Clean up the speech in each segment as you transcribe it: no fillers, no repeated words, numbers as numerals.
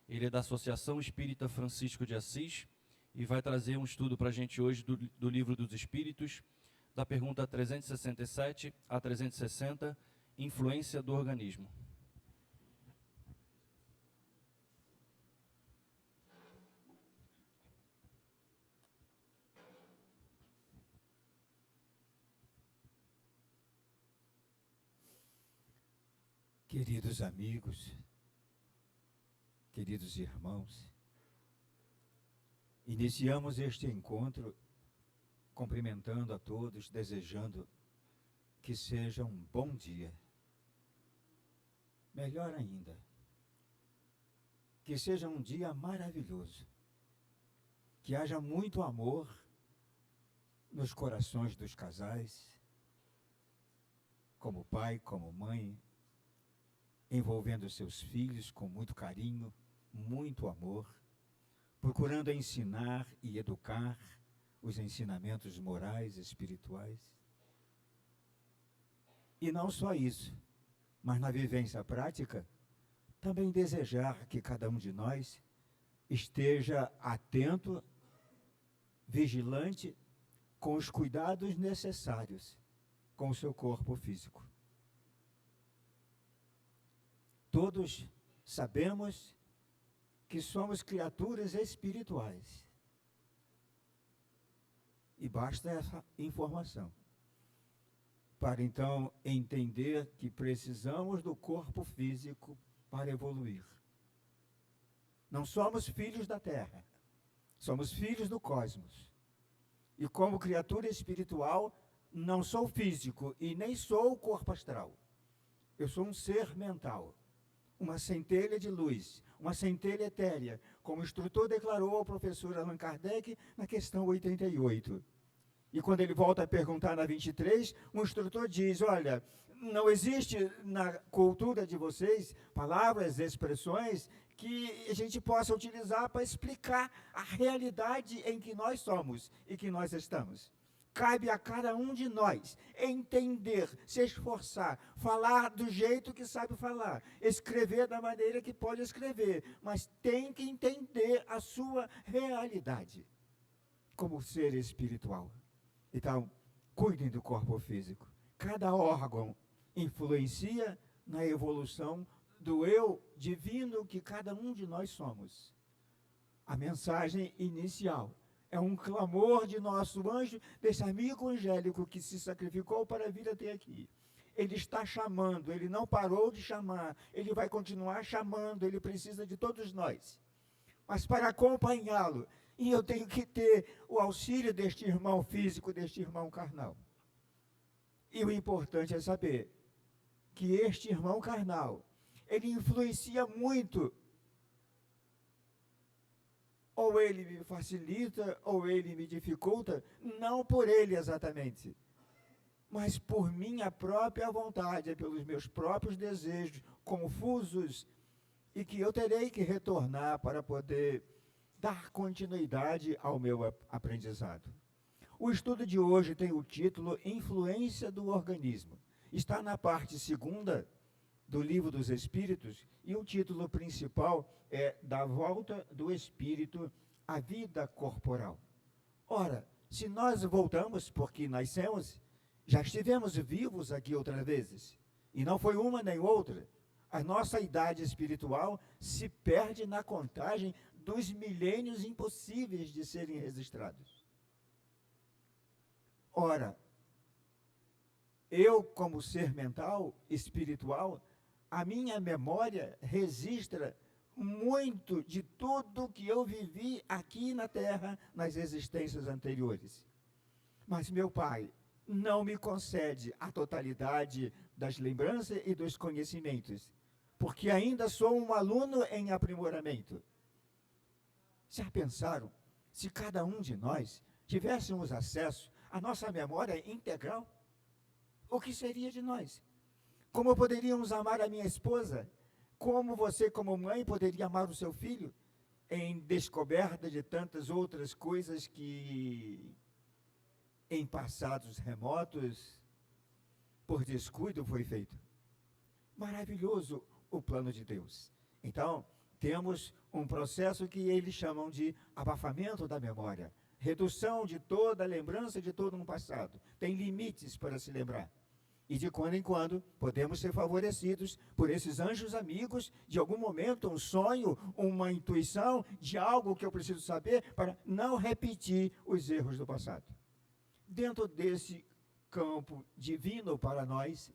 Ele é da Associação Espírita Francisco de Assis e vai trazer um estudo para a gente hoje do Livro dos Espíritos, da pergunta 367 a 360, influência do organismo. Queridos amigos, queridos irmãos, iniciamos este encontro cumprimentando a todos, desejando que seja um bom dia. Melhor ainda, que seja um dia maravilhoso, que haja muito amor nos corações dos casais, como pai, como mãe, envolvendo seus filhos com muito carinho, muito amor, procurando ensinar e educar os ensinamentos morais e espirituais. E não só isso, mas na vivência prática, também desejar que cada um de nós esteja atento, vigilante, com os cuidados necessários com o seu corpo físico. Todos sabemos que somos criaturas espirituais. E basta essa informação para então entender que precisamos do corpo físico para evoluir. Não somos filhos da Terra, somos filhos do cosmos. E como criatura espiritual, não sou físico e nem sou o corpo astral. Eu sou um ser mental, uma centelha de luz, uma centelha etérea, como o instrutor declarou ao professor Allan Kardec na questão 88. E quando ele volta a perguntar na 23, o instrutor diz, olha, não existe na cultura de vocês palavras, expressões que a gente possa utilizar para explicar a realidade em que nós somos e que nós estamos. Cabe a cada um de nós entender, se esforçar, falar do jeito que sabe falar, escrever da maneira que pode escrever, mas tem que entender a sua realidade como ser espiritual. Então, cuidem do corpo físico. Cada órgão influencia na evolução do eu divino que cada um de nós somos. A mensagem inicial é um clamor de nosso anjo, desse amigo angélico que se sacrificou para vir até aqui. Ele está chamando, ele não parou de chamar, ele vai continuar chamando, ele precisa de todos nós. Mas para acompanhá-lo, e eu tenho que ter o auxílio deste irmão físico, deste irmão carnal. E o importante é saber que este irmão carnal, ele influencia muito. Ou ele me facilita, ou ele me dificulta, não por ele exatamente, mas por minha própria vontade, pelos meus próprios desejos confusos, e que eu terei que retornar para poder dar continuidade ao meu aprendizado. O estudo de hoje tem o título Influência do Organismo. Está na parte 2ª do Livro dos Espíritos, e o título principal é Da Volta do Espírito à Vida Corporal. Ora, se nós voltamos, porque nascemos, já estivemos vivos aqui outras vezes, e não foi uma nem outra, a nossa idade espiritual se perde na contagem dos milênios impossíveis de serem registrados. Ora, eu, como ser mental, espiritual, a minha memória registra muito de tudo que eu vivi aqui na Terra nas existências anteriores. Mas meu Pai não me concede a totalidade das lembranças e dos conhecimentos, porque ainda sou um aluno em aprimoramento. Já pensaram se cada um de nós tivéssemos acesso à nossa memória integral? O que seria de nós? Como poderíamos amar a minha esposa? Como você, como mãe, poderia amar o seu filho? Em descoberta de tantas outras coisas que, em passados remotos, por descuido foi feito. Maravilhoso o plano de Deus. Então, temos um processo que eles chamam de abafamento da memória, redução de toda a lembrança de todo um passado. Tem limites para se lembrar. E de quando em quando podemos ser favorecidos por esses anjos amigos, de algum momento, um sonho, uma intuição de algo que eu preciso saber para não repetir os erros do passado. Dentro desse campo divino para nós,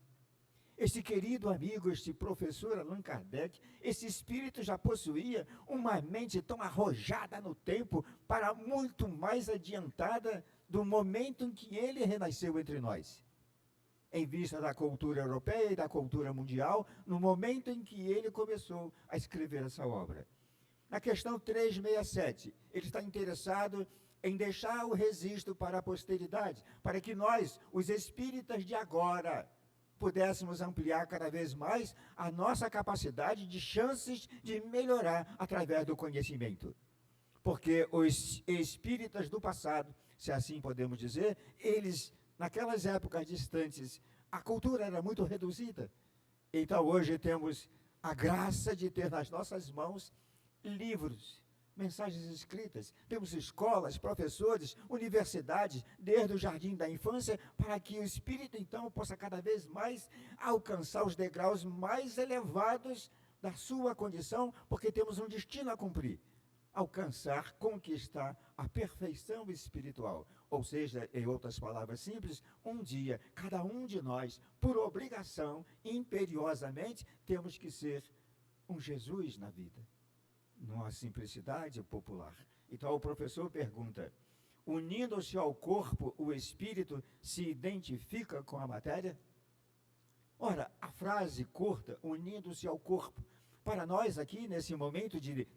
este querido amigo, este professor Allan Kardec, esse espírito já possuía uma mente tão arrojada no tempo para muito mais adiantada do momento em que ele renasceu entre nós. Em vista da cultura europeia e da cultura mundial, no momento em que ele começou a escrever essa obra. Na questão 367, ele está interessado em deixar o registro para a posteridade, para que nós, os espíritas de agora, pudéssemos ampliar cada vez mais a nossa capacidade de chances de melhorar através do conhecimento. Porque os espíritas do passado, se assim podemos dizer, eles, naquelas épocas distantes, a cultura era muito reduzida. Então, hoje temos a graça de ter nas nossas mãos livros, mensagens escritas. Temos escolas, professores, universidades, desde o jardim da infância, para que o espírito, então, possa cada vez mais alcançar os degraus mais elevados da sua condição, porque temos um destino a cumprir. Alcançar, conquistar a perfeição espiritual. Ou seja, em outras palavras simples, um dia, cada um de nós, por obrigação, imperiosamente, temos que ser um Jesus na vida, numa simplicidade popular. Então, o professor pergunta, unindo-se ao corpo, o espírito se identifica com a matéria? Ora, a frase curta, unindo-se ao corpo, para nós aqui, nesse momento de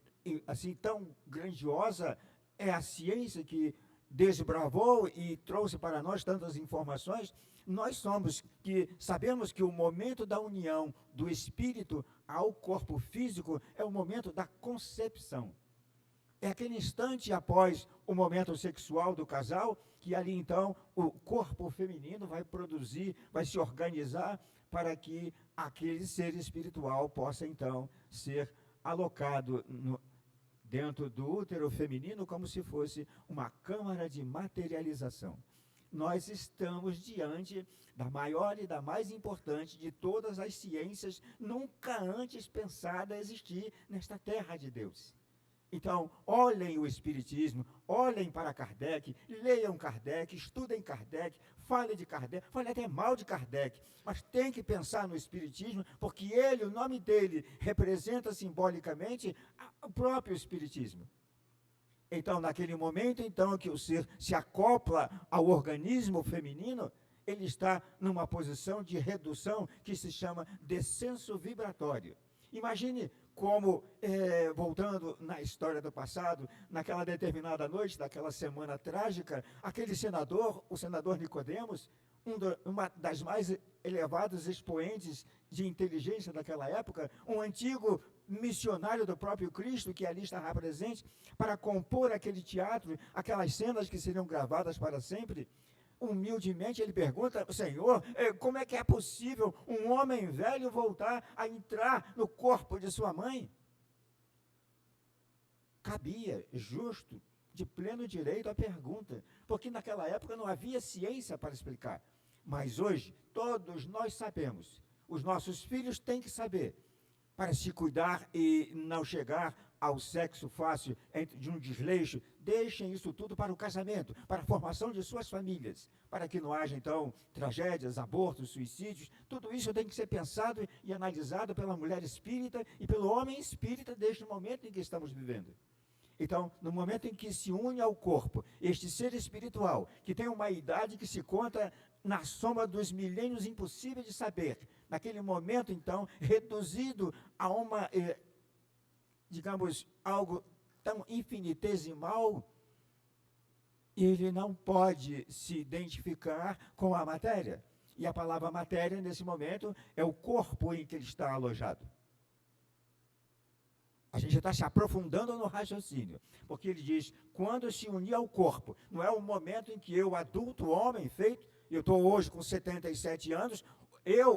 assim tão grandiosa, é a ciência que desbravou e trouxe para nós tantas informações. Nós sabemos que o momento da união do espírito ao corpo físico é o momento da concepção. É aquele instante após o momento sexual do casal, que ali então o corpo feminino vai produzir, vai se organizar para que aquele ser espiritual possa então ser alocado dentro do útero feminino como se fosse uma câmara de materialização. Nós estamos diante da maior e da mais importante de todas as ciências nunca antes pensada a existir nesta terra de Deus. Então, olhem o Espiritismo, olhem para Kardec, leiam Kardec, estudem Kardec, falem de Kardec, falem até mal de Kardec, mas tem que pensar no Espiritismo, porque ele, o nome dele, representa simbolicamente o próprio Espiritismo. Então, naquele momento, então, que o ser se acopla ao organismo feminino, ele está numa posição de redução que se chama descenso vibratório. Imagine como, voltando na história do passado, naquela determinada noite, daquela semana trágica, aquele senador, o senador Nicodemos, uma das mais elevadas expoentes de inteligência daquela época, um antigo missionário do próprio Cristo, que ali estava presente, para compor aquele teatro, aquelas cenas que seriam gravadas para sempre. Humildemente ele pergunta, Senhor, como é que é possível um homem velho voltar a entrar no corpo de sua mãe? Cabia, justo, de pleno direito a pergunta, porque naquela época não havia ciência para explicar. Mas hoje, todos nós sabemos, os nossos filhos têm que saber, para se cuidar e não chegar ao sexo fácil de um desleixo, deixem isso tudo para o casamento, para a formação de suas famílias, para que não haja, então, tragédias, abortos, suicídios. Tudo isso tem que ser pensado e analisado pela mulher espírita e pelo homem espírita deste momento em que estamos vivendo. Então, no momento em que se une ao corpo, este ser espiritual, que tem uma idade que se conta na soma dos milênios impossíveis de saber, naquele momento, então, reduzido a uma, digamos, algo tão infinitesimal, ele não pode se identificar com a matéria. E a palavra matéria, nesse momento, é o corpo em que ele está alojado. A gente está se aprofundando no raciocínio, porque ele diz, quando se unir ao corpo, não é o momento em que eu, adulto, homem, feito, eu estou hoje com 77 anos,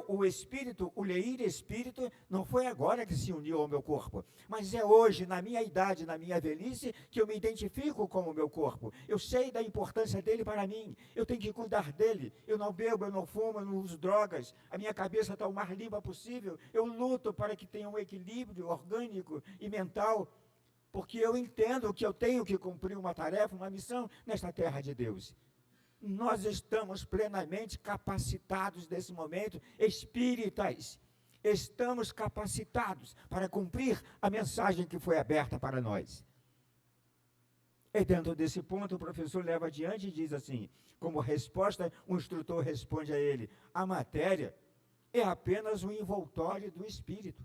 o espírito, o leir espírito, não foi agora que se uniu ao meu corpo, mas é hoje, na minha idade, na minha velhice, que eu me identifico com o meu corpo. Eu sei da importância dele para mim, eu tenho que cuidar dele. Eu não bebo, eu não fumo, eu não uso drogas, a minha cabeça está o mais limpa possível. Eu luto para que tenha um equilíbrio orgânico e mental, porque eu entendo que eu tenho que cumprir uma tarefa, uma missão nesta terra de Deus. Nós estamos plenamente capacitados nesse momento, espíritas, estamos capacitados para cumprir a mensagem que foi aberta para nós. E dentro desse ponto, o professor leva adiante e diz assim, como resposta, o instrutor responde a ele, a matéria é apenas um envoltório do espírito.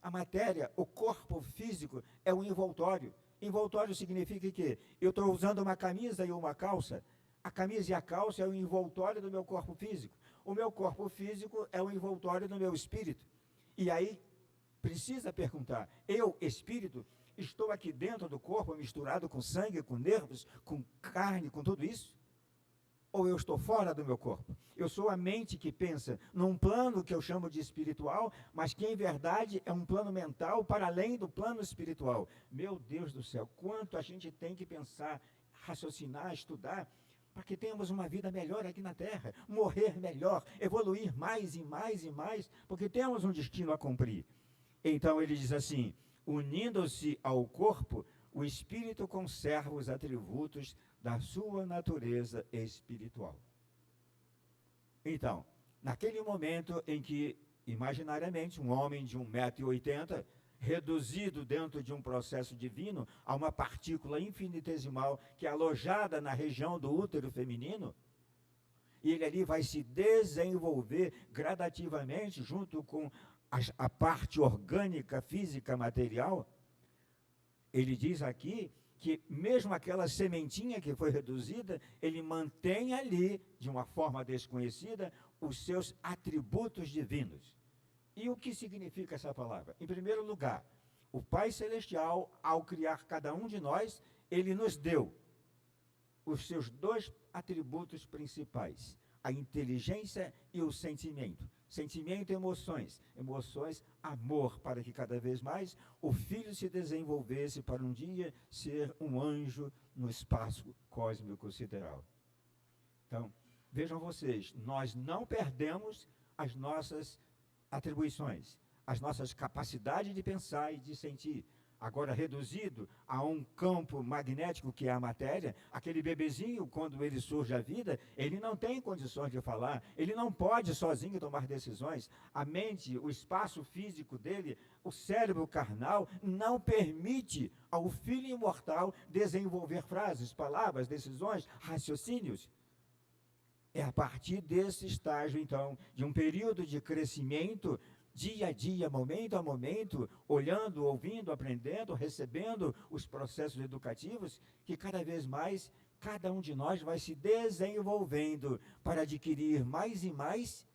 A matéria, o corpo físico, é um envoltório. Envoltório significa que eu estou usando uma camisa e uma calça. A camisa e a calça é o envoltório do meu corpo físico. O meu corpo físico é o envoltório do meu espírito. E aí, precisa perguntar, eu, espírito, estou aqui dentro do corpo, misturado com sangue, com nervos, com carne, com tudo isso? Ou eu estou fora do meu corpo? Eu sou a mente que pensa num plano que eu chamo de espiritual, mas que em verdade é um plano mental para além do plano espiritual. Meu Deus do céu, quanto a gente tem que pensar, raciocinar, estudar, para que tenhamos uma vida melhor aqui na Terra, morrer melhor, evoluir mais e mais e mais, porque temos um destino a cumprir. Então ele diz assim, unindo-se ao corpo, o espírito conserva os atributos da sua natureza espiritual. Então, naquele momento em que, imaginariamente, um homem de 1,80 m, reduzido dentro de um processo divino a uma partícula infinitesimal que é alojada na região do útero feminino, e ele ali vai se desenvolver gradativamente junto com a parte orgânica, física, material. Ele diz aqui que mesmo aquela sementinha que foi reduzida, ele mantém ali, de uma forma desconhecida, os seus atributos divinos. E o que significa essa palavra? Em primeiro lugar, o Pai Celestial, ao criar cada um de nós, ele nos deu os seus dois atributos principais, a inteligência e o sentimento. Sentimento e emoções. Emoções, amor, para que cada vez mais o filho se desenvolvesse para um dia ser um anjo no espaço cósmico sideral. Então, vejam vocês, nós não perdemos as nossas atribuições, as nossas capacidades de pensar e de sentir. Agora, reduzido a um campo magnético que é a matéria, aquele bebezinho, quando ele surge à vida, ele não tem condições de falar, ele não pode sozinho tomar decisões. A mente, o espaço físico dele, o cérebro carnal, não permite ao filho imortal desenvolver frases, palavras, decisões, raciocínios. É a partir desse estágio, então, de um período de crescimento, dia a dia, momento a momento, olhando, ouvindo, aprendendo, recebendo os processos educativos, que cada vez mais, cada um de nós vai se desenvolvendo para adquirir mais e mais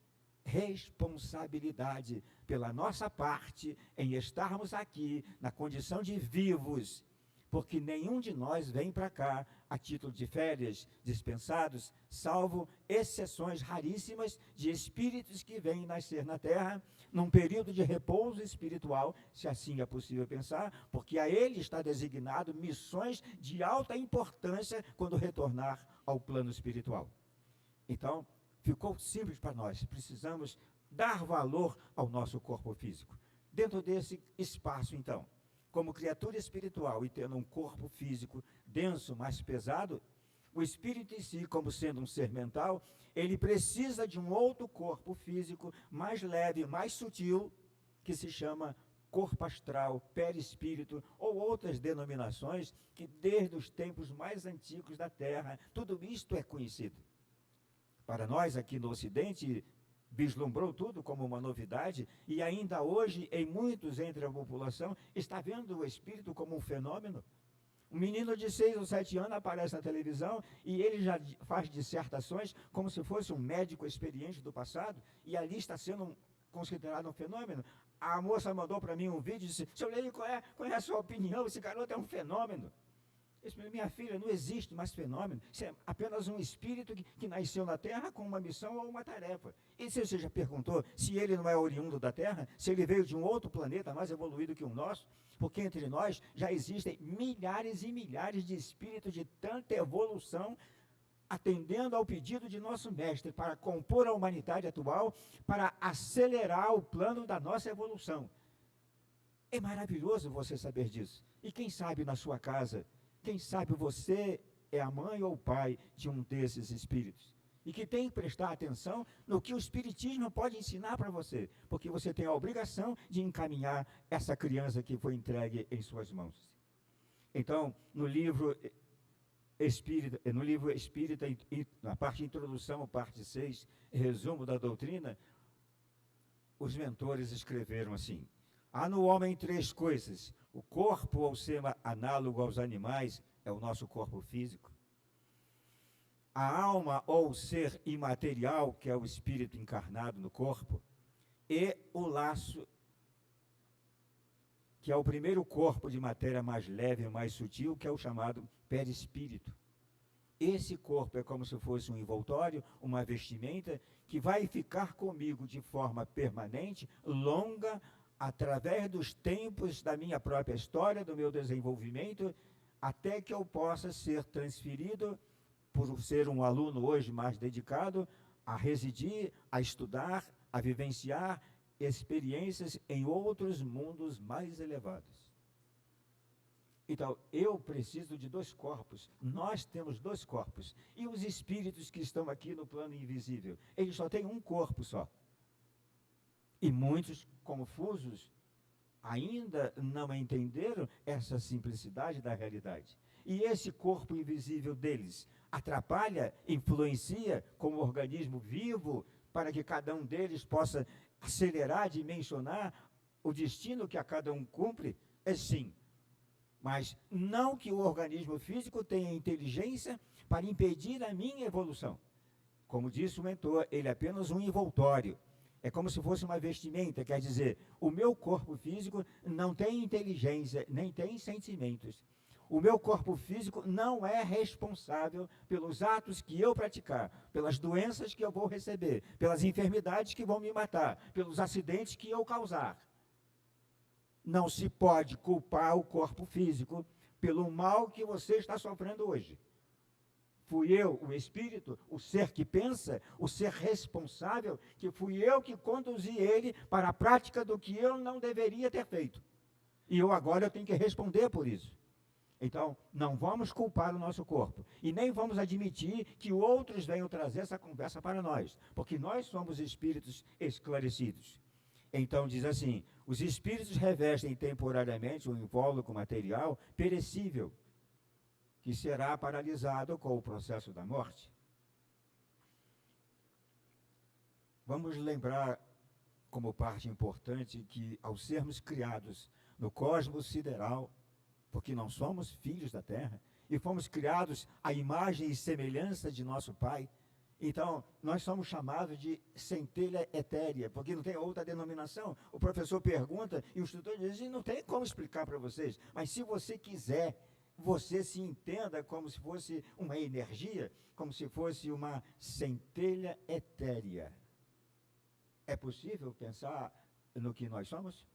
responsabilidade pela nossa parte em estarmos aqui na condição de vivos, porque nenhum de nós vem para cá a título de férias, dispensados, salvo exceções raríssimas de espíritos que vêm nascer na Terra num período de repouso espiritual, se assim é possível pensar, porque a ele está designado missões de alta importância quando retornar ao plano espiritual. Então, ficou simples para nós, precisamos dar valor ao nosso corpo físico. Dentro desse espaço, então, como criatura espiritual e tendo um corpo físico denso, mais pesado, o espírito em si, como sendo um ser mental, ele precisa de um outro corpo físico mais leve, mais sutil, que se chama corpo astral, perispírito, ou outras denominações que desde os tempos mais antigos da Terra, tudo isto é conhecido. Para nós aqui no Ocidente, vislumbrou tudo como uma novidade, e ainda hoje, em muitos entre a população, está vendo o espírito como um fenômeno. Um menino de 6 ou 7 anos aparece na televisão e ele já faz dissertações como se fosse um médico experiente do passado, e ali está sendo considerado um fenômeno. A moça mandou para mim um vídeo e disse, seu Leite, qual é a sua opinião? Esse garoto é um fenômeno. Minha filha, não existe mais fenômeno. Isso é apenas um espírito que nasceu na Terra com uma missão ou uma tarefa. E se você já perguntou se ele não é oriundo da Terra, se ele veio de um outro planeta mais evoluído que o nosso? Porque entre nós já existem milhares e milhares de espíritos de tanta evolução, atendendo ao pedido de nosso mestre para compor a humanidade atual, para acelerar o plano da nossa evolução. É maravilhoso você saber disso. E quem sabe na sua casa, quem sabe você é a mãe ou o pai de um desses espíritos. E que tem que prestar atenção no que o Espiritismo pode ensinar para você, porque você tem a obrigação de encaminhar essa criança que foi entregue em suas mãos. Então, no livro Espírita, na parte de introdução, parte 6, resumo da doutrina, os mentores escreveram assim: há no homem 3 coisas. O corpo, ou ser análogo aos animais, é o nosso corpo físico. A alma, ou ser imaterial, que é o espírito encarnado no corpo. E o laço, que é o primeiro corpo de matéria mais leve e mais sutil, que é o chamado perispírito. Esse corpo é como se fosse um envoltório, uma vestimenta, que vai ficar comigo de forma permanente, longa, através dos tempos da minha própria história, do meu desenvolvimento, até que eu possa ser transferido, por ser um aluno hoje mais dedicado, a residir, a estudar, a vivenciar experiências em outros mundos mais elevados. Então, eu preciso de 2 corpos. Nós temos 2 corpos. E os espíritos que estão aqui no plano invisível, eles só têm um corpo só. E muitos confusos ainda não entenderam essa simplicidade da realidade. E esse corpo invisível deles atrapalha, influencia como organismo vivo para que cada um deles possa acelerar, dimensionar o destino que a cada um cumpre? É sim. Mas não que o organismo físico tenha inteligência para impedir a minha evolução. Como disse o mentor, ele é apenas um envoltório. É como se fosse uma vestimenta, quer dizer, o meu corpo físico não tem inteligência, nem tem sentimentos. O meu corpo físico não é responsável pelos atos que eu praticar, pelas doenças que eu vou receber, pelas enfermidades que vão me matar, pelos acidentes que eu causar. Não se pode culpar o corpo físico pelo mal que você está sofrendo hoje. Fui eu, o espírito, o ser que pensa, o ser responsável, que fui eu que conduzi ele para a prática do que eu não deveria ter feito. E eu tenho que responder por isso. Então, não vamos culpar o nosso corpo. E nem vamos admitir que outros venham trazer essa conversa para nós. Porque nós somos espíritos esclarecidos. Então, diz assim: os espíritos revestem temporariamente um invólucro material perecível, que será paralisado com o processo da morte. Vamos lembrar, como parte importante, que ao sermos criados no cosmos sideral, porque não somos filhos da Terra, e fomos criados à imagem e semelhança de nosso Pai, então nós somos chamados de centelha etérea, porque não tem outra denominação. O professor pergunta e o instrutor diz: não tem como explicar para vocês, mas se você quiser, você se entenda como se fosse uma energia, como se fosse uma centelha etérea. É possível pensar no que nós somos?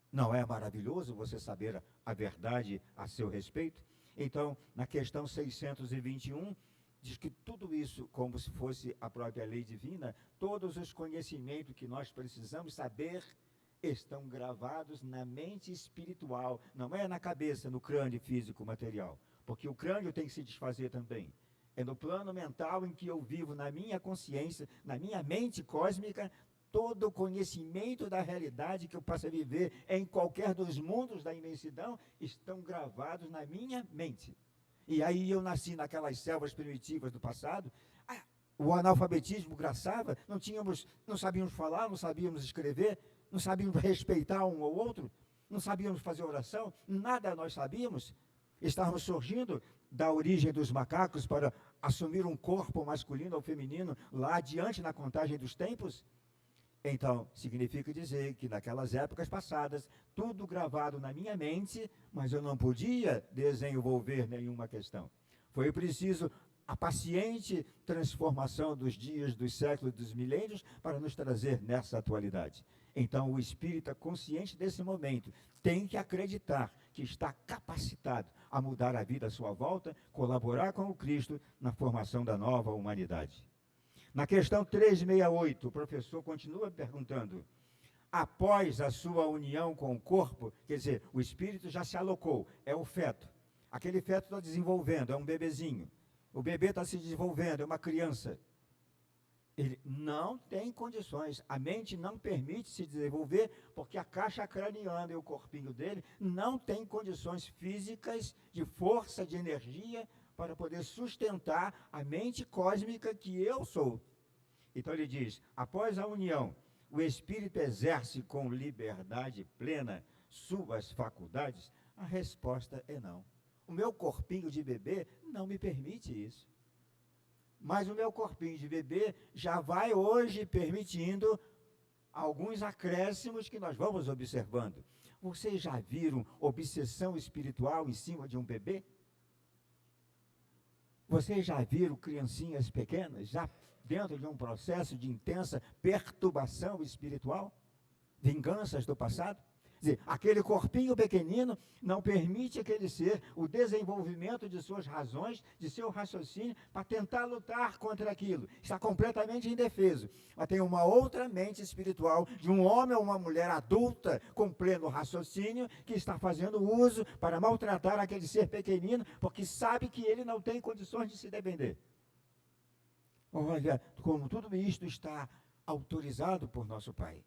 Não é maravilhoso você saber a verdade a seu respeito? Então, na questão 621, diz que tudo isso, como se fosse a própria lei divina, todos os conhecimentos que nós precisamos saber estão gravados na mente espiritual, não é na cabeça, no crânio físico material, porque o crânio tem que se desfazer também. É no plano mental em que eu vivo, na minha consciência, na minha mente cósmica, todo o conhecimento da realidade que eu possa viver em qualquer dos mundos da imensidão estão gravados na minha mente. E aí eu nasci naquelas selvas primitivas do passado, o analfabetismo graçava, não sabíamos falar, não sabíamos escrever, não sabíamos respeitar um ao outro, não sabíamos fazer oração, nada nós sabíamos. Estávamos surgindo da origem dos macacos para assumir um corpo masculino ou feminino lá adiante na contagem dos tempos. Então, significa dizer que naquelas épocas passadas, tudo gravado na minha mente, mas eu não podia desenvolver nenhuma questão. Foi preciso a paciente transformação dos dias, dos séculos, dos milênios, para nos trazer nessa atualidade. Então, o espírita consciente desse momento tem que acreditar que está capacitado a mudar a vida à sua volta, colaborar com o Cristo na formação da nova humanidade. Na questão 368, o professor continua perguntando: após a sua união com o corpo, quer dizer, o espírito já se alocou, é o feto. Aquele feto está desenvolvendo, é um bebezinho. O bebê está se desenvolvendo, é uma criança. Ele não tem condições, a mente não permite se desenvolver, porque a caixa craniana e o corpinho dele não tem condições físicas, de força, de energia, para poder sustentar a mente cósmica que eu sou. Então ele diz, após a união, o espírito exerce com liberdade plena suas faculdades? A resposta é não. O meu corpinho de bebê não me permite isso. Mas o meu corpinho de bebê já vai hoje permitindo alguns acréscimos que nós vamos observando. Vocês já viram obsessão espiritual em cima de um bebê? Vocês já viram criancinhas pequenas, já dentro de um processo de intensa perturbação espiritual? Vinganças do passado? Quer dizer, aquele corpinho pequenino não permite aquele ser o desenvolvimento de suas razões, de seu raciocínio, para tentar lutar contra aquilo. Está completamente indefeso. Mas tem uma outra mente espiritual de um homem ou uma mulher adulta com pleno raciocínio que está fazendo uso para maltratar aquele ser pequenino, porque sabe que ele não tem condições de se defender. Olha como tudo isto está autorizado por nosso Pai.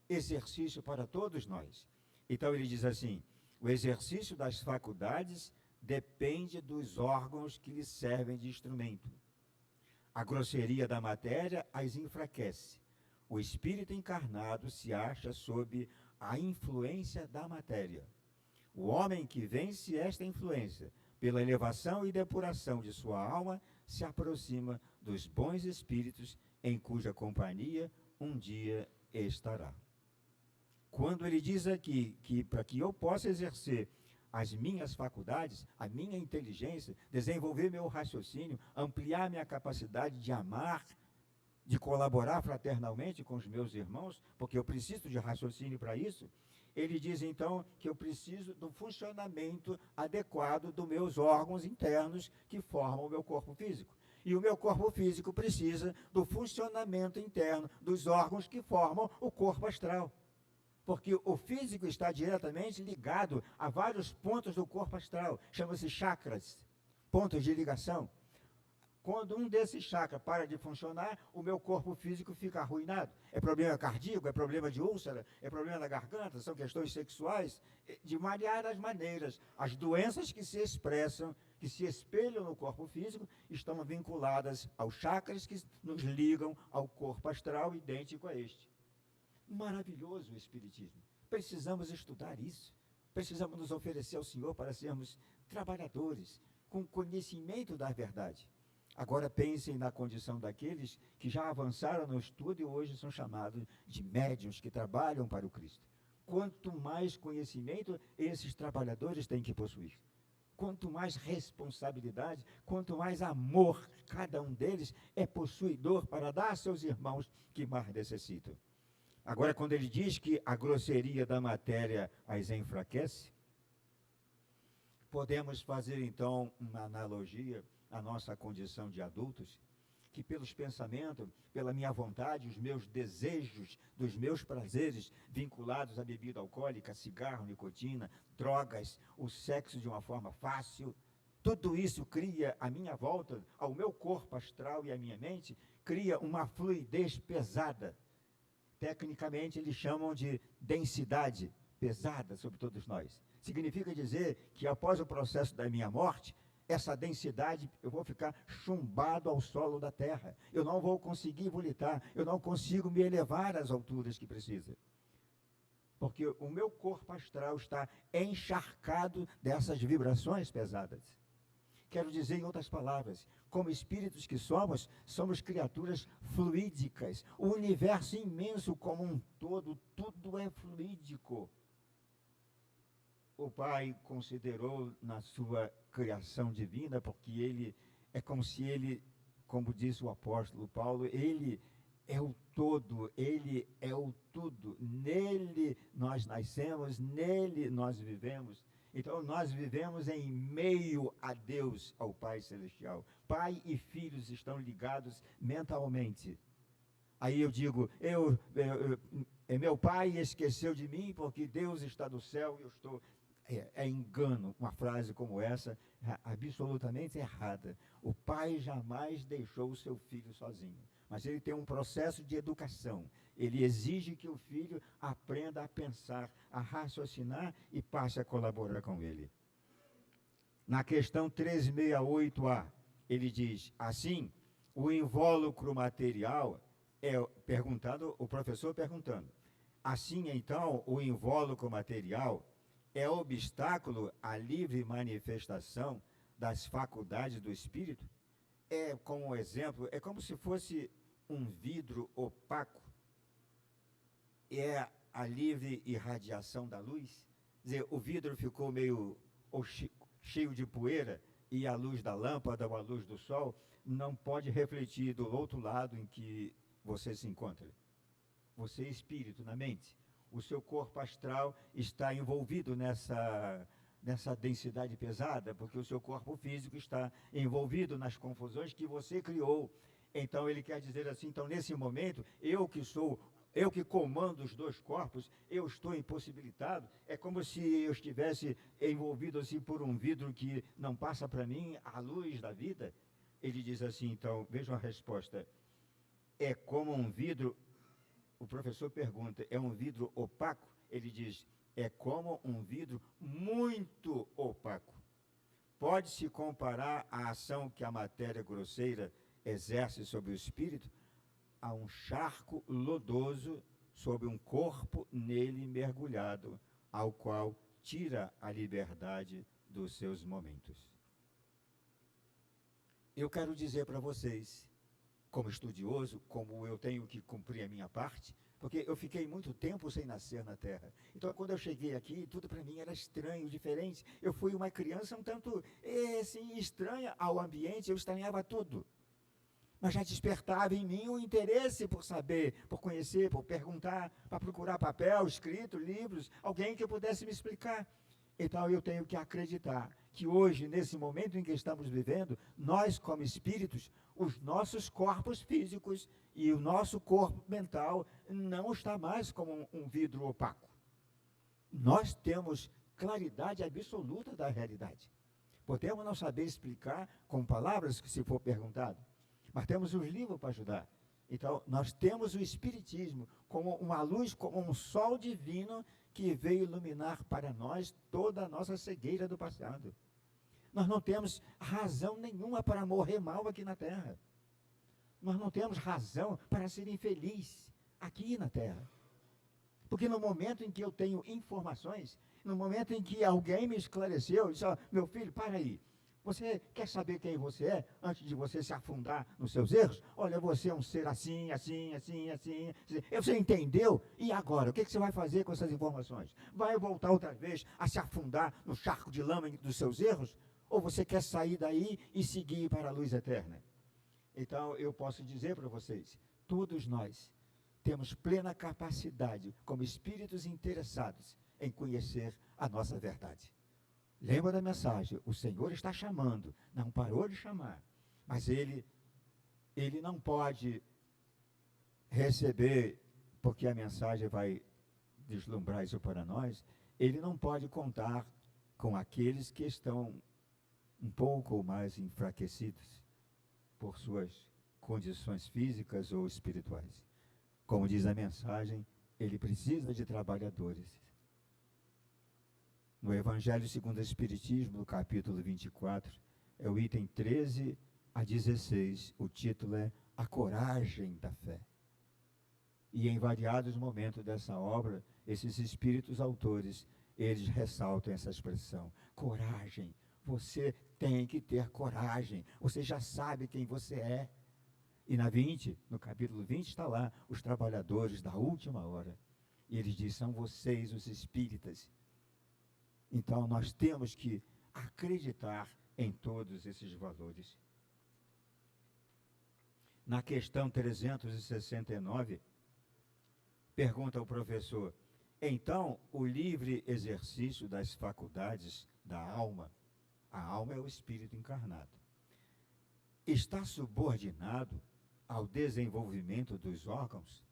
Exercício para todos nós. Então ele diz assim, o exercício das faculdades depende dos órgãos que lhe servem de instrumento. A grosseria da matéria as enfraquece. O espírito encarnado se acha sob a influência da matéria. O homem que vence esta influência, pela elevação e depuração de sua alma, se aproxima dos bons espíritos em cuja companhia um dia estará. Quando ele diz aqui que para que eu possa exercer as minhas faculdades, a minha inteligência, desenvolver meu raciocínio, ampliar minha capacidade de amar, de colaborar fraternalmente com os meus irmãos, porque eu preciso de raciocínio para isso, ele diz então que eu preciso do funcionamento adequado dos meus órgãos internos que formam o meu corpo físico. E o meu corpo físico precisa do funcionamento interno dos órgãos que formam o corpo astral. Porque o físico está diretamente ligado a vários pontos do corpo astral, chama-se chakras, pontos de ligação. Quando um desses chakras para de funcionar, o meu corpo físico fica arruinado. É problema cardíaco, é problema de úlcera, é problema da garganta, são questões sexuais, de variadas maneiras. As doenças que se expressam, que se espelham no corpo físico, estão vinculadas aos chakras que nos ligam ao corpo astral idêntico a este. Maravilhoso o Espiritismo. Precisamos estudar isso. Precisamos nos oferecer ao Senhor para sermos trabalhadores, com conhecimento da verdade. Agora pensem na condição daqueles que já avançaram no estudo e hoje são chamados de médiuns que trabalham para o Cristo. Quanto mais conhecimento esses trabalhadores têm que possuir. Quanto mais responsabilidade, quanto mais amor cada um deles é possuidor para dar a seus irmãos que mais necessitam. Agora, quando ele diz que a grosseria da matéria as enfraquece, podemos fazer, então, uma analogia à nossa condição de adultos, que pelos pensamentos, pela minha vontade, os meus desejos, dos meus prazeres vinculados à bebida alcoólica, cigarro, nicotina, drogas, o sexo de uma forma fácil, tudo isso cria à minha volta, ao meu corpo astral e à minha mente, cria uma fluidez pesada. Tecnicamente, eles chamam de densidade pesada sobre todos nós. Significa dizer que após o processo da minha morte, essa densidade, eu vou ficar chumbado ao solo da terra. Eu não vou conseguir volitar, eu não consigo me elevar às alturas que precisa. Porque o meu corpo astral está encharcado dessas vibrações pesadas. Quero dizer, em outras palavras, como espíritos que somos, somos criaturas fluídicas. O universo imenso como um todo, tudo é fluídico. O Pai considerou na sua criação divina, porque ele é como se ele, como diz o apóstolo Paulo, ele é o todo, ele é o tudo. Nele nós nascemos, nele nós vivemos. Então, nós vivemos em meio a Deus, ao Pai Celestial. Pai e filhos estão ligados mentalmente. Aí eu digo, meu pai esqueceu de mim porque Deus está no céu e eu estou... É engano uma frase como essa, absolutamente errada. O pai jamais deixou o seu filho sozinho. Mas ele tem um processo de educação. Ele exige que o filho aprenda a pensar, a raciocinar e passe a colaborar com ele. Na questão 368A, ele diz, assim, o invólucro material o professor perguntando, assim então, o invólucro material é obstáculo à livre manifestação das faculdades do espírito? Como exemplo, é como se fosse um vidro opaco, é a livre irradiação da luz. Quer dizer, o vidro ficou meio cheio de poeira e a luz da lâmpada ou a luz do sol não pode refletir do outro lado em que você se encontra. Você é espírito na mente. O seu corpo astral está envolvido nessa densidade pesada, porque o seu corpo físico está envolvido nas confusões que você criou. Então, ele quer dizer assim, então, nesse momento, eu que comando os dois corpos, eu estou impossibilitado. É como se eu estivesse envolvido assim por um vidro que não passa para mim a luz da vida. Ele diz assim, então, vejam a resposta. É como um vidro, o professor pergunta, é um vidro opaco? Ele diz, é como um vidro muito opaco. Pode-se comparar a ação que a matéria grosseira exerce sobre o espírito a um charco lodoso sobre um corpo nele mergulhado, ao qual tira a liberdade dos seus momentos. Eu quero dizer para vocês, como estudioso, como eu tenho que cumprir a minha parte, porque eu fiquei muito tempo sem nascer na Terra. Então, quando eu cheguei aqui, tudo para mim era estranho, diferente. Eu fui uma criança um tanto assim, estranha ao ambiente, eu estranhava tudo. Mas já despertava em mim o interesse por saber, por conhecer, por perguntar, para procurar papel, escrito, livros, alguém que pudesse me explicar. Então, eu tenho que acreditar que hoje, nesse momento em que estamos vivendo, nós, como espíritos, os nossos corpos físicos e o nosso corpo mental não está mais como um vidro opaco. Nós temos claridade absoluta da realidade. Podemos não saber explicar com palavras, que se for perguntado, mas temos os livros para ajudar. Então, nós temos o Espiritismo como uma luz, como um sol divino que veio iluminar para nós toda a nossa cegueira do passado. Nós não temos razão nenhuma para morrer mal aqui na Terra. Nós não temos razão para ser infeliz aqui na Terra. Porque no momento em que eu tenho informações, no momento em que alguém me esclareceu, disse, meu filho, para aí. Você quer saber quem você é antes de você se afundar nos seus erros? Olha, você é um ser assim, assim, assim, assim. Você entendeu? E agora? O que você vai fazer com essas informações? Vai voltar outra vez a se afundar no charco de lama dos seus erros? Ou você quer sair daí e seguir para a luz eterna? Então, eu posso dizer para vocês, todos nós temos plena capacidade, como espíritos interessados, em conhecer a nossa verdade. Lembra da mensagem, o Senhor está chamando, não parou de chamar, mas ele não pode receber, porque a mensagem vai deslumbrar isso para nós, ele não pode contar com aqueles que estão um pouco mais enfraquecidos por suas condições físicas ou espirituais. Como diz a mensagem, ele precisa de trabalhadores. No Evangelho segundo o Espiritismo, no capítulo 24, é o item 13 a 16. O título é A Coragem da Fé. E em variados momentos dessa obra, esses espíritos autores, eles ressaltam essa expressão, coragem. Você tem que ter coragem. Você já sabe quem você é. E no capítulo 20, está lá, os trabalhadores da última hora. E ele diz, são vocês os espíritas. Então, nós temos que acreditar em todos esses valores. Na questão 369, pergunta o professor, então, o livre exercício das faculdades da alma, a alma é o espírito encarnado, está subordinado ao desenvolvimento dos órgãos?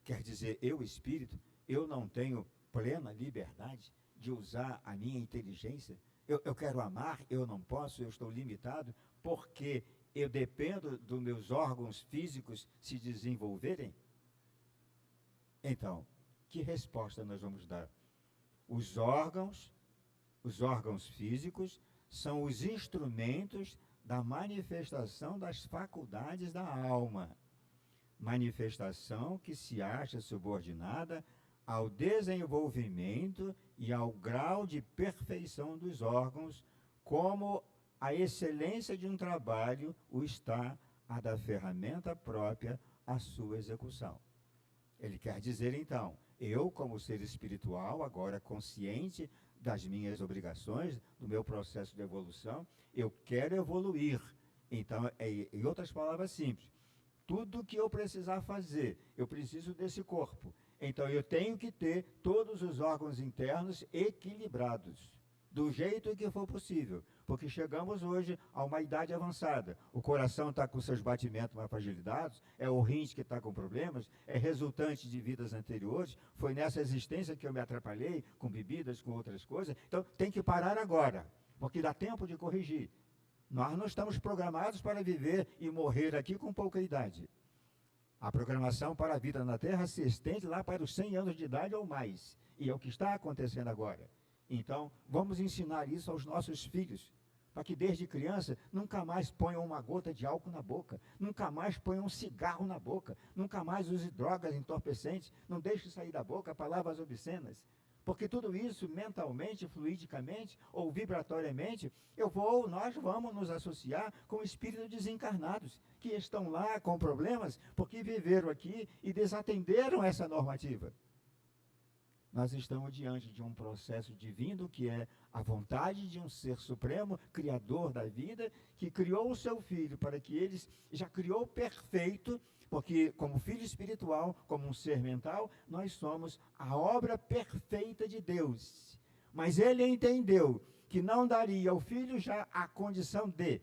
Quer dizer, eu, espírito, eu não tenho plena liberdade de usar a minha inteligência? Eu quero amar, eu não posso, eu estou limitado, porque eu dependo dos meus órgãos físicos se desenvolverem? Então, que resposta nós vamos dar? Os órgãos físicos são os instrumentos da manifestação das faculdades da alma. Manifestação que se acha subordinada ao desenvolvimento e ao grau de perfeição dos órgãos, como a excelência de um trabalho o está a da ferramenta própria à sua execução. Ele quer dizer, então, eu, como ser espiritual, agora consciente das minhas obrigações, do meu processo de evolução, eu quero evoluir. Então, em outras palavras simples, tudo que eu precisar fazer, eu preciso desse corpo. Então, eu tenho que ter todos os órgãos internos equilibrados, do jeito que for possível, porque chegamos hoje a uma idade avançada. O coração está com seus batimentos mais fragilizados, é o rins que está com problemas, é resultante de vidas anteriores, foi nessa existência que eu me atrapalhei, com bebidas, com outras coisas. Então, tem que parar agora, porque dá tempo de corrigir. Nós não estamos programados para viver e morrer aqui com pouca idade. A programação para a vida na Terra se estende lá para os 100 anos de idade ou mais, e é o que está acontecendo agora. Então, vamos ensinar isso aos nossos filhos, para que desde criança nunca mais ponham uma gota de álcool na boca, nunca mais ponham um cigarro na boca, nunca mais use drogas entorpecentes, não deixe sair da boca palavras obscenas, porque tudo isso mentalmente, fluidicamente ou vibratoriamente, nós vamos nos associar com espíritos desencarnados, que estão lá com problemas porque viveram aqui e desatenderam essa normativa. Nós estamos diante de um processo divino que é a vontade de um ser supremo, criador da vida, que criou o seu filho para que ele já criou perfeito, porque como filho espiritual, como um ser mental, nós somos a obra perfeita de Deus. Mas ele entendeu que não daria ao filho já a condição de,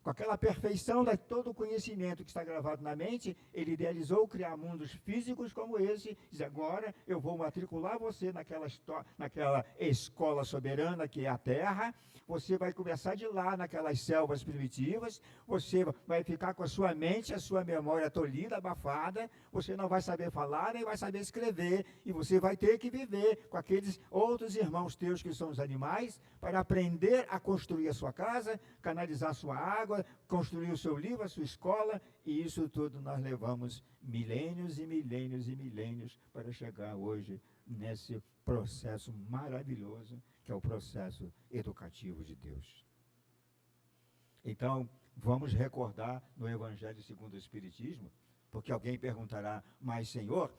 com aquela perfeição de todo o conhecimento que está gravado na mente, ele idealizou criar mundos físicos como esse, diz, agora eu vou matricular você naquela escola soberana que é a Terra, você vai começar de lá naquelas selvas primitivas, você vai ficar com a sua mente, a sua memória tolhida, abafada, você não vai saber falar, nem vai saber escrever, e você vai ter que viver com aqueles outros irmãos teus que são os animais, para aprender a construir a sua casa, canalizar a sua água, construir o seu livro, a sua escola, e isso tudo nós levamos milênios e milênios e milênios para chegar hoje nesse processo maravilhoso que é o processo educativo de Deus. Então, vamos recordar no Evangelho segundo o Espiritismo, porque alguém perguntará, mas Senhor,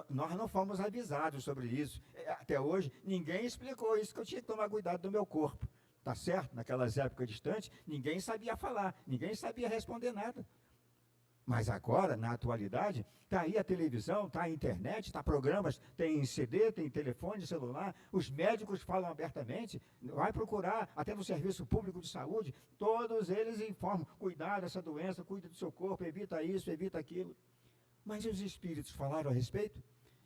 nós não fomos avisados sobre isso, até hoje ninguém explicou isso, que eu tinha que tomar cuidado do meu corpo. Tá certo? Naquelas épocas distantes, ninguém sabia falar, ninguém sabia responder nada. Mas agora, na atualidade, está aí a televisão, está a internet, está programas, tem CD, tem telefone, celular, os médicos falam abertamente, vai procurar, até no serviço público de saúde, todos eles informam, cuidar dessa doença, cuida do seu corpo, evita isso, evita aquilo. Mas e os espíritos falaram a respeito?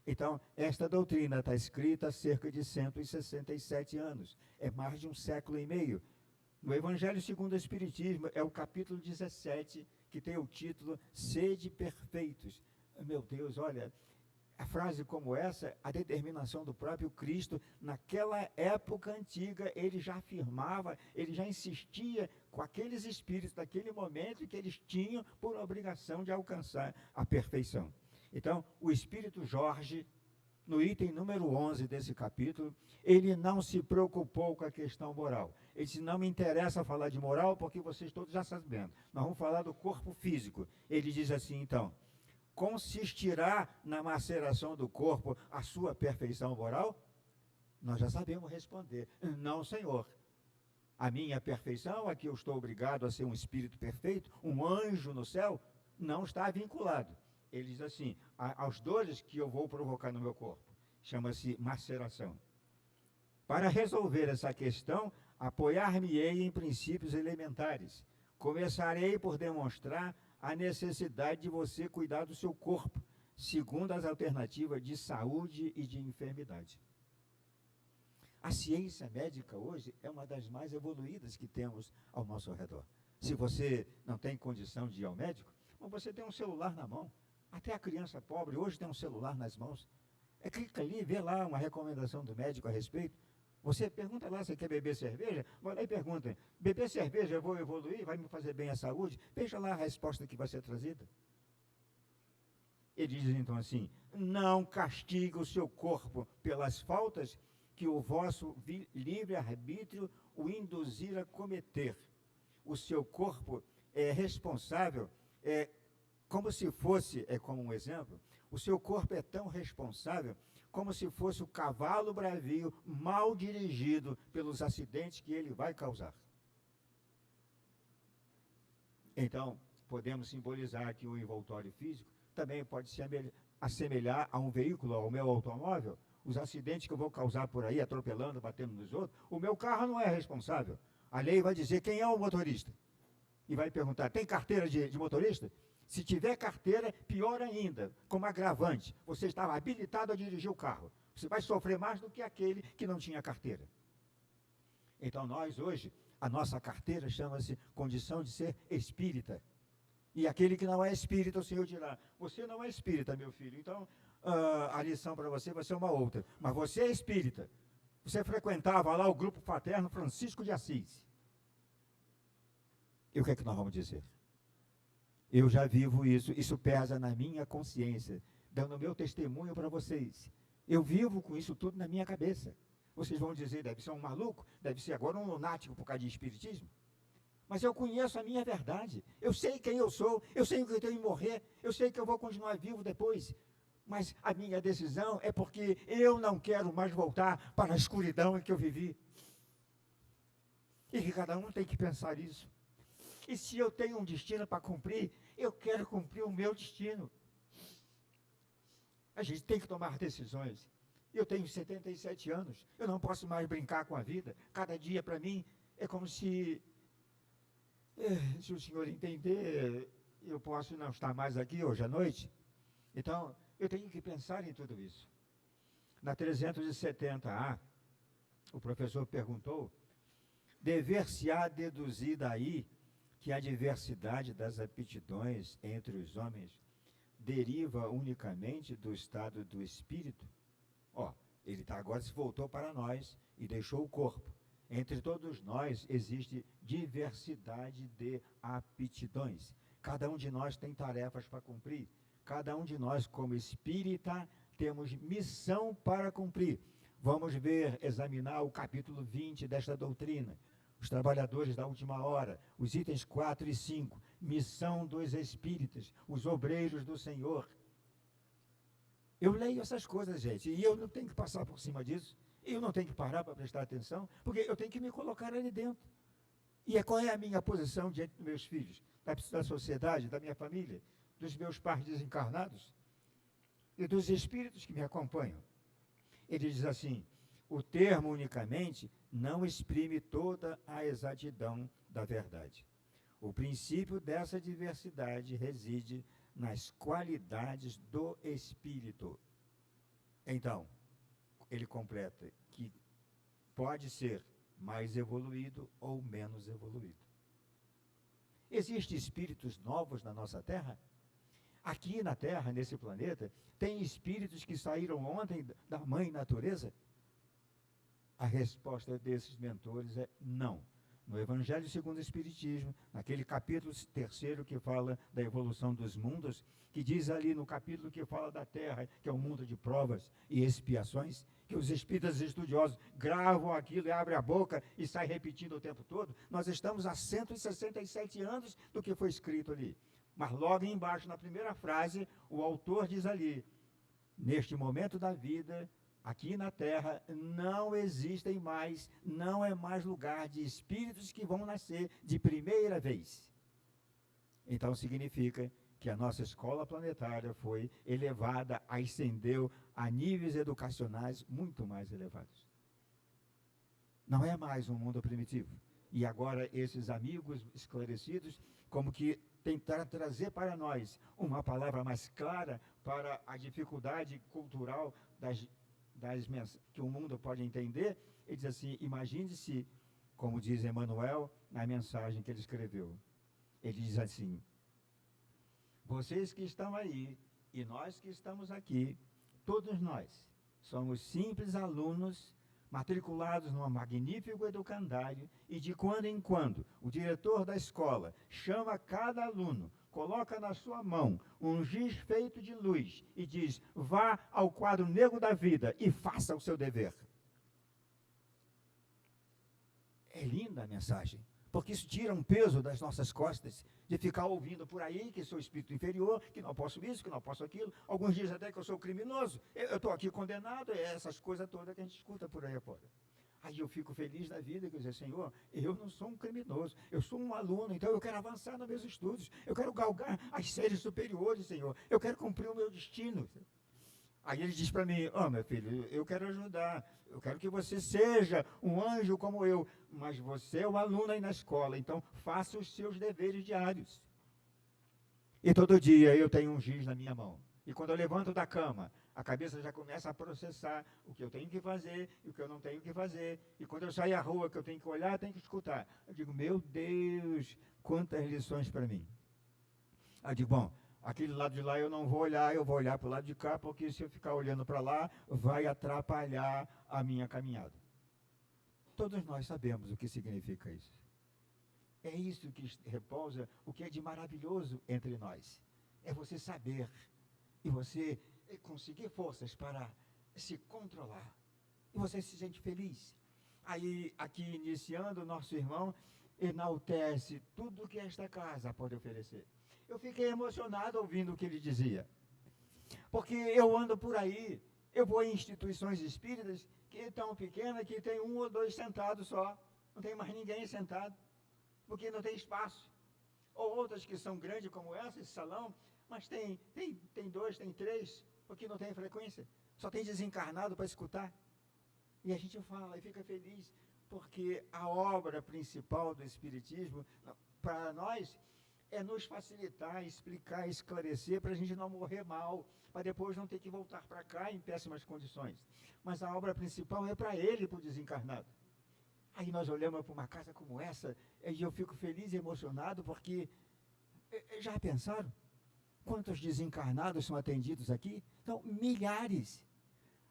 Então, esta doutrina está escrita há cerca de 167 anos, é mais de um século e meio. No Evangelho segundo o Espiritismo, é o capítulo 17, que tem o título Sede Perfeitos. Meu Deus, olha, a frase como essa, a determinação do próprio Cristo, naquela época antiga, ele já afirmava, ele já insistia com aqueles espíritos daquele momento que eles tinham por obrigação de alcançar a perfeição. Então, o Espírito Jorge, no item número 11 desse capítulo, ele não se preocupou com a questão moral. Ele disse, não me interessa falar de moral, porque vocês todos já sabendo. Nós vamos falar do corpo físico. Ele diz assim, então, consistirá na maceração do corpo a sua perfeição moral? Nós já sabemos responder, não, Senhor. A minha perfeição, a que eu estou obrigado a ser um espírito perfeito, um anjo no céu, não está vinculado. Ele diz assim, aos dores que eu vou provocar no meu corpo, chama-se maceração. Para resolver essa questão, apoiar-me-ei em princípios elementares. Começarei por demonstrar a necessidade de você cuidar do seu corpo, segundo as alternativas de saúde e de enfermidade. A ciência médica hoje é uma das mais evoluídas que temos ao nosso redor. Se você não tem condição de ir ao médico, você tem um celular na mão. Até a criança pobre hoje tem um celular nas mãos. Clica ali, vê lá uma recomendação do médico a respeito. Você pergunta lá se quer beber cerveja, vai lá e pergunta, beber cerveja eu vou evoluir, vai me fazer bem à saúde? Veja lá a resposta que vai ser trazida. Ele diz então assim, não castigue o seu corpo pelas faltas que o vosso livre-arbítrio o induzir a cometer. O seu corpo é responsável, como se fosse, como um exemplo, o seu corpo é tão responsável como se fosse o cavalo bravio mal dirigido pelos acidentes que ele vai causar. Então, podemos simbolizar que o envoltório físico também pode se assemelhar a um veículo, ao meu automóvel. Os acidentes que eu vou causar por aí, atropelando, batendo nos outros, o meu carro não é responsável. A lei vai dizer quem é o motorista. E vai perguntar, tem carteira de motorista? Se tiver carteira, pior ainda, como agravante, você estava habilitado a dirigir o carro. Você vai sofrer mais do que aquele que não tinha carteira. Então nós hoje, a nossa carteira chama-se condição de ser espírita. E aquele que não é espírita, o Senhor dirá, você não é espírita, meu filho, então a lição para você vai ser uma outra. Mas você é espírita. Você frequentava lá o grupo fraterno Francisco de Assis. E o que é que nós vamos dizer? Eu já vivo isso pesa na minha consciência, dando meu testemunho para vocês. Eu vivo com isso tudo na minha cabeça. Vocês vão dizer, deve ser um maluco, deve ser agora um lunático por causa de espiritismo. Mas eu conheço a minha verdade, eu sei quem eu sou, eu sei que eu tenho que morrer, eu sei que eu vou continuar vivo depois. Mas a minha decisão é porque eu não quero mais voltar para a escuridão em que eu vivi. E que cada um tem que pensar isso. E se eu tenho um destino para cumprir, eu quero cumprir o meu destino. A gente tem que tomar decisões. Eu tenho 77 anos, eu não posso mais brincar com a vida. Cada dia para mim é como se o senhor entender, eu posso não estar mais aqui hoje à noite. Então, eu tenho que pensar em tudo isso. Na 370A, o professor perguntou, dever-se-á deduzir daí que a diversidade das aptidões entre os homens deriva unicamente do estado do espírito? Ele agora se voltou para nós e deixou o corpo. Entre todos nós existe diversidade de aptidões. Cada um de nós tem tarefas para cumprir. Cada um de nós, como espírita, temos missão para cumprir. Vamos examinar o capítulo 20 desta doutrina. Os trabalhadores da última hora, os itens 4 e 5, missão dos espíritas, os obreiros do Senhor. Eu leio essas coisas, gente, e eu não tenho que passar por cima disso, eu não tenho que parar para prestar atenção, porque eu tenho que me colocar ali dentro. E qual é a minha posição diante dos meus filhos, da sociedade, da minha família, dos meus pais desencarnados e dos espíritos que me acompanham? Ele diz assim, o termo unicamente não exprime toda a exatidão da verdade. O princípio dessa diversidade reside nas qualidades do espírito. Então, ele completa que pode ser mais evoluído ou menos evoluído. Existem espíritos novos na nossa Terra? Aqui na Terra, nesse planeta, tem espíritos que saíram ontem da mãe natureza? A resposta desses mentores é não. no Evangelho segundo o Espiritismo, naquele capítulo 3º que fala da evolução dos mundos, que diz ali no capítulo que fala da Terra, que é um mundo de provas e expiações, que os espíritas estudiosos gravam aquilo e abrem a boca e saem repetindo o tempo todo. Nós estamos há 167 anos do que foi escrito ali. Mas logo embaixo, na primeira frase, o autor diz ali: neste momento da vida, aqui na Terra, não existem mais, não é mais lugar de espíritos que vão nascer de primeira vez. Então significa que a nossa escola planetária foi elevada, ascendeu a níveis educacionais muito mais elevados. Não é mais um mundo primitivo. E agora esses amigos esclarecidos, como que tentar trazer para nós uma palavra mais clara para a dificuldade cultural que o mundo pode entender, ele diz assim: imagine-se, como diz Emmanuel na mensagem que ele escreveu. Ele diz assim: vocês que estão aí e nós que estamos aqui, todos nós somos simples alunos matriculados num magnífico educandário, e de quando em quando o diretor da escola chama cada aluno, coloca na sua mão um giz feito de luz e diz: vá ao quadro negro da vida e faça o seu dever. É linda a mensagem, porque isso tira um peso das nossas costas, de ficar ouvindo por aí que sou espírito inferior, que não posso isso, que não posso aquilo. Alguns dizem até que eu sou criminoso, eu estou aqui condenado, essas coisas todas que a gente escuta por aí afora. Aí eu fico feliz da vida, quer dizer: Senhor, eu não sou um criminoso, eu sou um aluno, então eu quero avançar nos meus estudos, eu quero galgar as séries superiores, Senhor, eu quero cumprir o meu destino. Aí ele diz para mim: meu filho, eu quero ajudar, eu quero que você seja um anjo como eu, mas você é um aluno aí na escola, então faça os seus deveres diários. E todo dia eu tenho um giz na minha mão. E quando eu levanto da cama, a cabeça já começa a processar o que eu tenho que fazer e o que eu não tenho que fazer. E quando eu saio à rua, que eu tenho que olhar, eu tenho que escutar. Eu digo: meu Deus, quantas lições para mim. Aí eu digo: bom, aquele lado de lá eu não vou olhar, eu vou olhar para o lado de cá, porque se eu ficar olhando para lá, vai atrapalhar a minha caminhada. Todos nós sabemos o que significa isso. É isso que repousa, o que é de maravilhoso entre nós. É você saber e você conseguir forças para se controlar. E você se sente feliz. Aí, aqui iniciando, o nosso irmão enaltece tudo que esta casa pode oferecer. Eu fiquei emocionado ouvindo o que ele dizia. Porque eu ando por aí, eu vou em instituições espíritas que estão pequenas, que tem um ou dois sentados só. Não tem mais ninguém sentado, porque não tem espaço. Ou outras que são grandes como essa, esse salão, mas tem dois, tem três, porque não tem frequência. Só tem desencarnado para escutar. E a gente fala e fica feliz, porque a obra principal do Espiritismo, para nós, é nos facilitar, explicar, esclarecer, para a gente não morrer mal, para depois não ter que voltar para cá em péssimas condições. Mas a obra principal é para ele, para o desencarnado. Aí nós olhamos para uma casa como essa, e eu fico feliz e emocionado, porque já pensaram quantos desencarnados são atendidos aqui? Então, milhares.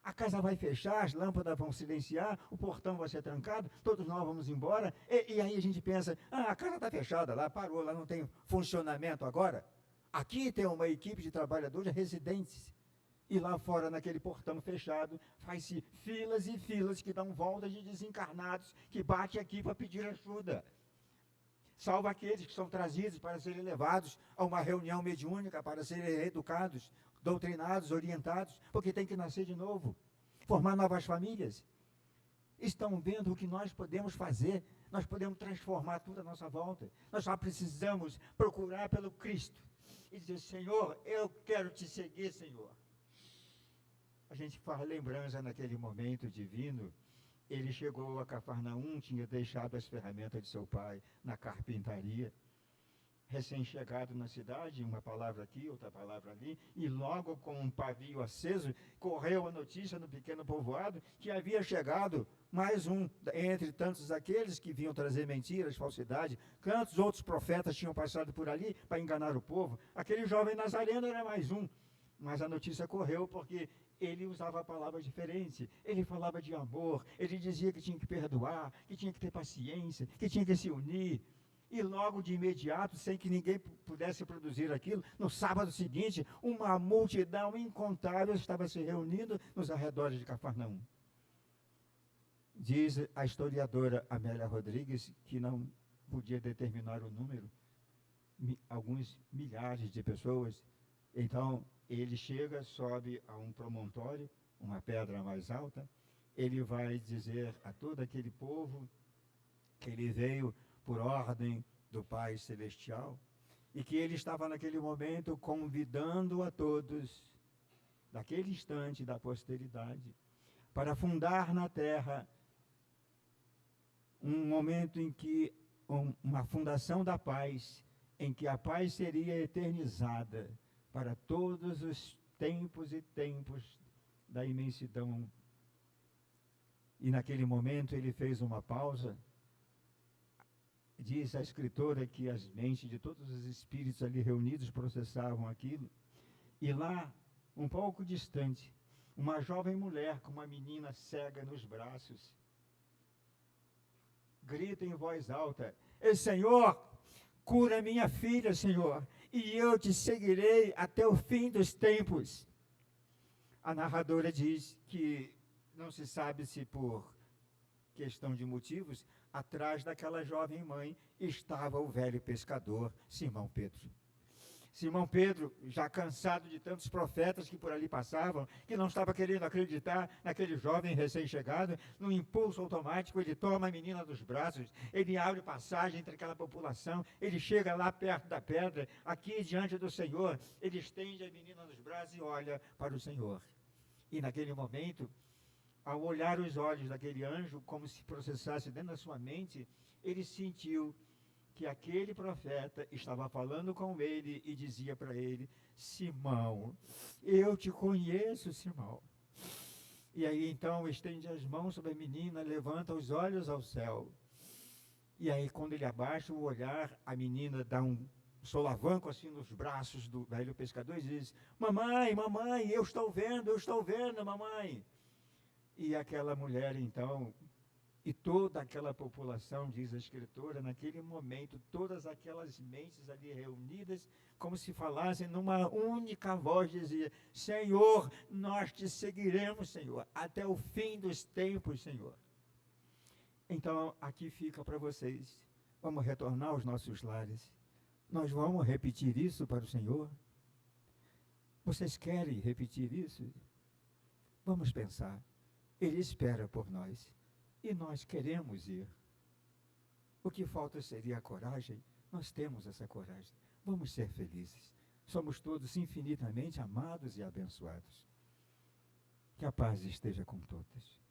A casa vai fechar, as lâmpadas vão silenciar, o portão vai ser trancado, todos nós vamos embora, e aí a gente pensa: a casa está fechada lá, parou, lá não tem funcionamento agora. Aqui tem uma equipe de trabalhadores residentes, e lá fora, naquele portão fechado, faz-se filas e filas que dão volta de desencarnados, que bate aqui para pedir ajuda. Salva aqueles que são trazidos para serem levados a uma reunião mediúnica, para serem educados, doutrinados, orientados, porque tem que nascer de novo, formar novas famílias. Estão vendo o que nós podemos fazer? Nós podemos transformar tudo à nossa volta. Nós só precisamos procurar pelo Cristo e dizer: Senhor, eu quero te seguir, Senhor. A gente faz lembrança naquele momento divino. Ele chegou a Cafarnaum, tinha deixado as ferramentas de seu pai na carpintaria. Recém-chegado na cidade, uma palavra aqui, outra palavra ali, e logo com um pavio aceso, correu a notícia no pequeno povoado que havia chegado mais um, entre tantos aqueles que vinham trazer mentiras, falsidade. Quantos outros profetas tinham passado por ali para enganar o povo? Aquele jovem nazareno era mais um. Mas a notícia correu porque ele usava palavras diferentes, ele falava de amor, ele dizia que tinha que perdoar, que tinha que ter paciência, que tinha que se unir. E logo de imediato, sem que ninguém pudesse produzir aquilo, no sábado seguinte, uma multidão incontável estava se reunindo nos arredores de Cafarnaum. Diz a historiadora Amélia Rodrigues, que não podia determinar o número, alguns milhares de pessoas. Então, ele chega, sobe a um promontório, uma pedra mais alta, ele vai dizer a todo aquele povo que ele veio por ordem do Pai Celestial e que ele estava naquele momento convidando a todos, daquele instante da posteridade, para fundar na terra um momento em que uma fundação da paz, em que a paz seria eternizada para todos os tempos e tempos da imensidão. E naquele momento ele fez uma pausa. Diz a escritora que as mentes de todos os espíritos ali reunidos processavam aquilo. E lá, um pouco distante, uma jovem mulher com uma menina cega nos braços grita em voz alta: Senhor, cura minha filha, Senhor, e eu te seguirei até o fim dos tempos. A narradora diz que não se sabe se por questão de motivos, atrás daquela jovem mãe estava o velho pescador Simão Pedro. Simão Pedro, já cansado de tantos profetas que por ali passavam, que não estava querendo acreditar naquele jovem recém-chegado, num impulso automático, ele toma a menina dos braços, ele abre passagem entre aquela população, ele chega lá perto da pedra, aqui diante do Senhor, ele estende a menina nos braços e olha para o Senhor. E naquele momento, ao olhar os olhos daquele anjo, como se processasse dentro da sua mente, ele sentiu que aquele profeta estava falando com ele e dizia para ele: Simão, eu te conheço, Simão. E aí então estende as mãos sobre a menina, levanta os olhos ao céu. E aí quando ele abaixa o olhar, a menina dá um solavanco assim nos braços do velho pescador e diz: Mamãe, mamãe, eu estou vendo, mamãe. E aquela mulher então, e toda aquela população, diz a escritora, naquele momento, todas aquelas mentes ali reunidas, como se falassem numa única voz, dizia: Senhor, nós te seguiremos, Senhor, até o fim dos tempos, Senhor. Então, aqui fica para vocês, vamos retornar aos nossos lares, nós vamos repetir isso para o Senhor? Vocês querem repetir isso? Vamos pensar, Ele espera por nós. E nós queremos ir. O que falta seria a coragem. Nós temos essa coragem. Vamos ser felizes. Somos todos infinitamente amados e abençoados. Que a paz esteja com todos.